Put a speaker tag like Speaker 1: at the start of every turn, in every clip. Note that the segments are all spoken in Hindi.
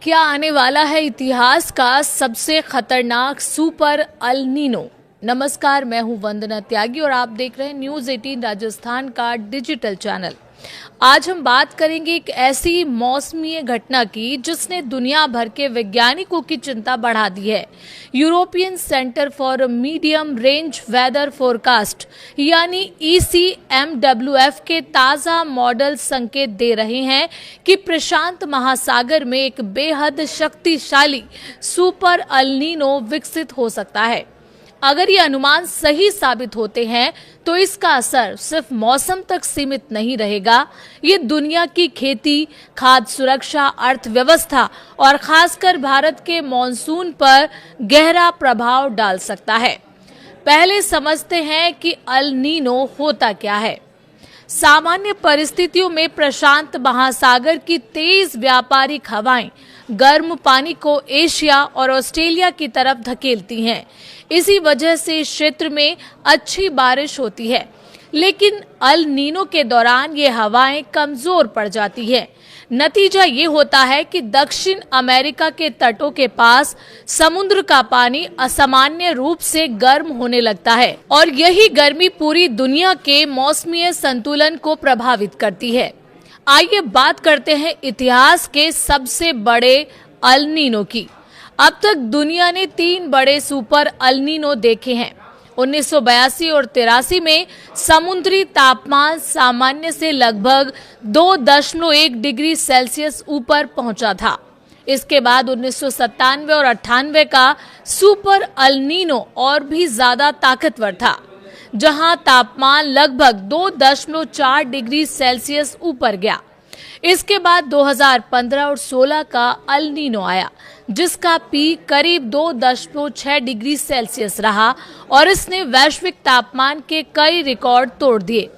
Speaker 1: क्या आने वाला है इतिहास का सबसे खतरनाक सुपर अल नीनो। नमस्कार, मैं हूं वंदना त्यागी और आप देख रहे हैं न्यूज़ 18 राजस्थान का डिजिटल चैनल। आज हम बात करेंगे एक ऐसी मौसमी घटना की जिसने दुनिया भर के वैज्ञानिकों की चिंता बढ़ा दी है। European centre for medium range weather forecast यानी ECMWF के ताज़ा मॉडल संकेत दे रहे हैं कि प्रशांत महासागर में एक बेहद शक्तिशाली सुपर अल नीनो विकसित हो सकता है। अगर ये अनुमान सही साबित होते हैं तो इसका असर सिर्फ मौसम तक सीमित नहीं रहेगा, ये दुनिया की खेती, खाद्य सुरक्षा, अर्थव्यवस्था और खासकर भारत के मॉनसून पर गहरा प्रभाव डाल सकता है। पहले समझते हैं कि अल नीनो होता क्या है। सामान्य परिस्थितियों में प्रशांत महासागर की तेज व्यापारिक हवाएं गर्म पानी को एशिया और ऑस्ट्रेलिया की तरफ धकेलती हैं। इसी वजह से इस क्षेत्र में अच्छी बारिश होती है, लेकिन अल नीनो के दौरान ये हवाएं कमजोर पड़ जाती है। नतीजा ये होता है कि दक्षिण अमेरिका के तटों के पास समुद्र का पानी असामान्य रूप से गर्म होने लगता है और यही गर्मी पूरी दुनिया के मौसमी संतुलन को प्रभावित करती है। आइए बात करते हैं इतिहास के सबसे बड़े अल नीनो की। अब तक दुनिया ने 3 बड़े सुपर अल नीनो देखे हैं। 1982 और 83 में समुद्री तापमान सामान्य से लगभग 2.1 डिग्री सेल्सियस ऊपर पहुंचा था। इसके बाद 1997 और 98 का सुपर अल नीनो और भी ज्यादा ताकतवर था, जहां तापमान लगभग 2.4 डिग्री सेल्सियस ऊपर गया। इसके बाद 2015 और 16 का अल नीनो आया, जिसका पीक करीब 2.6 डिग्री सेल्सियस रहा और इसने वैश्विक तापमान के कई रिकॉर्ड तोड़ दिए।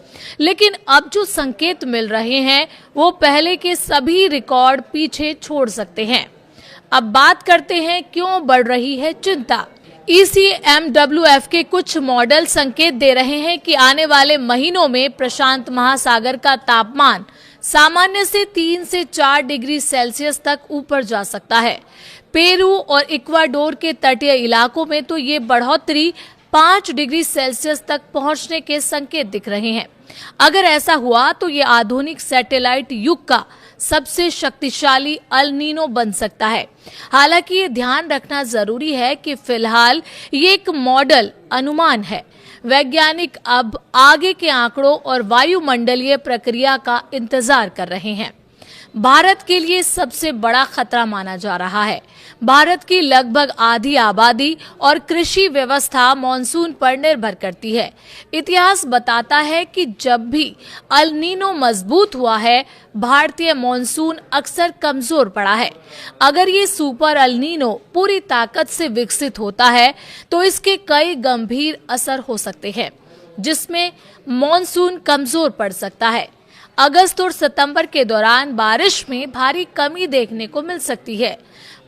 Speaker 1: लेकिन अब जो संकेत मिल रहे हैं वो पहले के सभी रिकॉर्ड पीछे छोड़ सकते हैं। अब बात करते हैं क्यों बढ़ रही है चिंता। ECMWF के कुछ मॉडल संकेत दे रहे हैं कि आने वाले महीनों में प्रशांत महासागर का तापमान सामान्य से 3 से 4 डिग्री सेल्सियस तक ऊपर जा सकता है। पेरू और इक्वाडोर के तटीय इलाकों में तो ये बढ़ोतरी 5 डिग्री सेल्सियस तक पहुंचने के संकेत दिख रहे हैं। अगर ऐसा हुआ तो ये आधुनिक सैटेलाइट युग का सबसे शक्तिशाली अल नीनो बन सकता है। हालांकि ये ध्यान रखना जरूरी है कि फिलहाल ये एक मॉडल अनुमान है। वैज्ञानिक अब आगे के आंकड़ों और वायुमंडलीय प्रक्रिया का इंतजार कर रहे हैं। भारत के लिए सबसे बड़ा खतरा माना जा रहा है। भारत की लगभग आधी आबादी और कृषि व्यवस्था मॉनसून पर निर्भर करती है। इतिहास बताता है कि जब भी अल नीनो मजबूत हुआ है, भारतीय मॉनसून अक्सर कमजोर पड़ा है। अगर ये सुपर अल नीनो पूरी ताकत से विकसित होता है तो इसके कई गंभीर असर हो सकते हैं, जिसमें मॉनसून कमजोर पड़ सकता है। अगस्त और सितंबर के दौरान बारिश में भारी कमी देखने को मिल सकती है।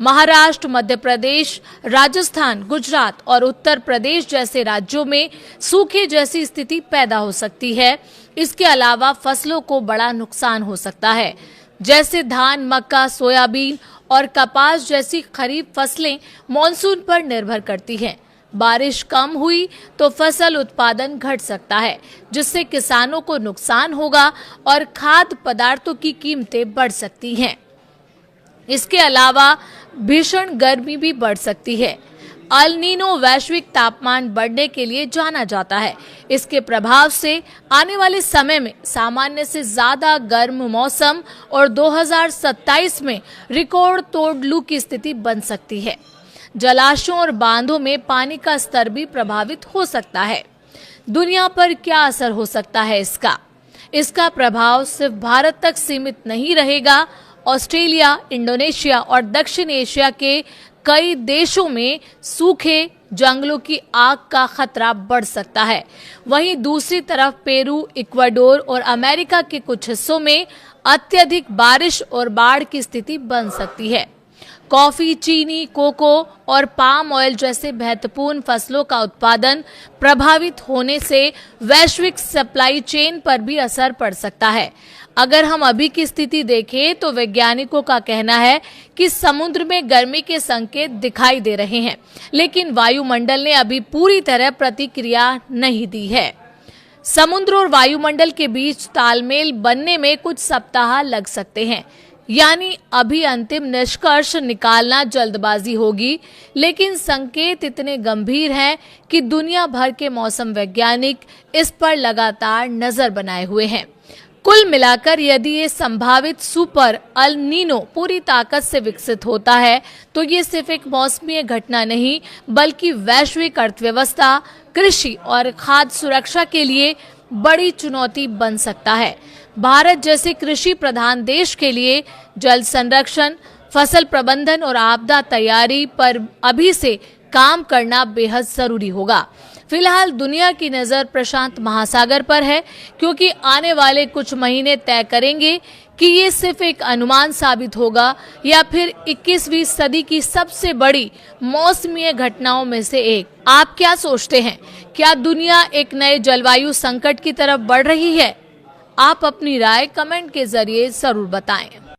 Speaker 1: महाराष्ट्र, मध्य प्रदेश, राजस्थान, गुजरात और उत्तर प्रदेश जैसे राज्यों में सूखे जैसी स्थिति पैदा हो सकती है। इसके अलावा फसलों को बड़ा नुकसान हो सकता है, जैसे धान, मक्का, सोयाबीन और कपास जैसी खरीफ फसलें मॉनसून पर निर्भर करती हैं। बारिश कम हुई तो फसल उत्पादन घट सकता है, जिससे किसानों को नुकसान होगा और खाद्य पदार्थों की कीमतें बढ़ सकती हैं। इसके अलावा भीषण गर्मी भी बढ़ सकती है। अल नीनो वैश्विक तापमान बढ़ने के लिए जाना जाता है। इसके प्रभाव से आने वाले समय में सामान्य से ज्यादा गर्म मौसम और 2027 में रिकॉर्ड तोड़ लू की स्थिति बन सकती है। जलाशयों और बांधों में पानी का स्तर भी प्रभावित हो सकता है। दुनिया पर क्या असर हो सकता है इसका प्रभाव सिर्फ भारत तक सीमित नहीं रहेगा। ऑस्ट्रेलिया, इंडोनेशिया और दक्षिण एशिया के कई देशों में सूखे जंगलों की आग का खतरा बढ़ सकता है। वहीं दूसरी तरफ पेरू, इक्वाडोर और अमेरिका के कुछ हिस्सों में अत्यधिक बारिश और बाढ़ की स्थिति बन सकती है। कॉफी, चीनी, कोको और पाम ऑयल जैसे महत्वपूर्ण फसलों का उत्पादन प्रभावित होने से वैश्विक सप्लाई चेन पर भी असर पड़ सकता है। अगर हम अभी की स्थिति देखें तो वैज्ञानिकों का कहना है कि समुद्र में गर्मी के संकेत दिखाई दे रहे हैं, लेकिन वायुमंडल ने अभी पूरी तरह प्रतिक्रिया नहीं दी है। समुद्र और वायुमंडल के बीच तालमेल बनने में कुछ सप्ताह लग सकते हैं, यानी अभी अंतिम निष्कर्ष निकालना जल्दबाजी होगी, लेकिन संकेत इतने गंभीर हैं कि दुनिया भर के मौसम वैज्ञानिक इस पर लगातार नजर बनाए हुए हैं। कुल मिलाकर यदि ये संभावित सुपर अल नीनो पूरी ताकत से विकसित होता है तो ये सिर्फ एक मौसमी घटना नहीं, बल्कि वैश्विक अर्थव्यवस्था, कृषि और खाद्य सुरक्षा के लिए बड़ी चुनौती बन सकता है। भारत जैसे कृषि प्रधान देश के लिए जल संरक्षण, फसल प्रबंधन और आपदा तैयारी पर अभी से काम करना बेहद जरूरी होगा। फिलहाल दुनिया की नजर प्रशांत महासागर पर है, क्योंकि आने वाले कुछ महीने तय करेंगे कि ये सिर्फ एक अनुमान साबित होगा या फिर 21वीं सदी की सबसे बड़ी मौसमी घटनाओं में से एक। आप क्या सोचते हैं? क्या दुनिया एक नए जलवायु संकट की तरफ बढ़ रही है? आप अपनी राय कमेंट के जरिए जरूर बताएं।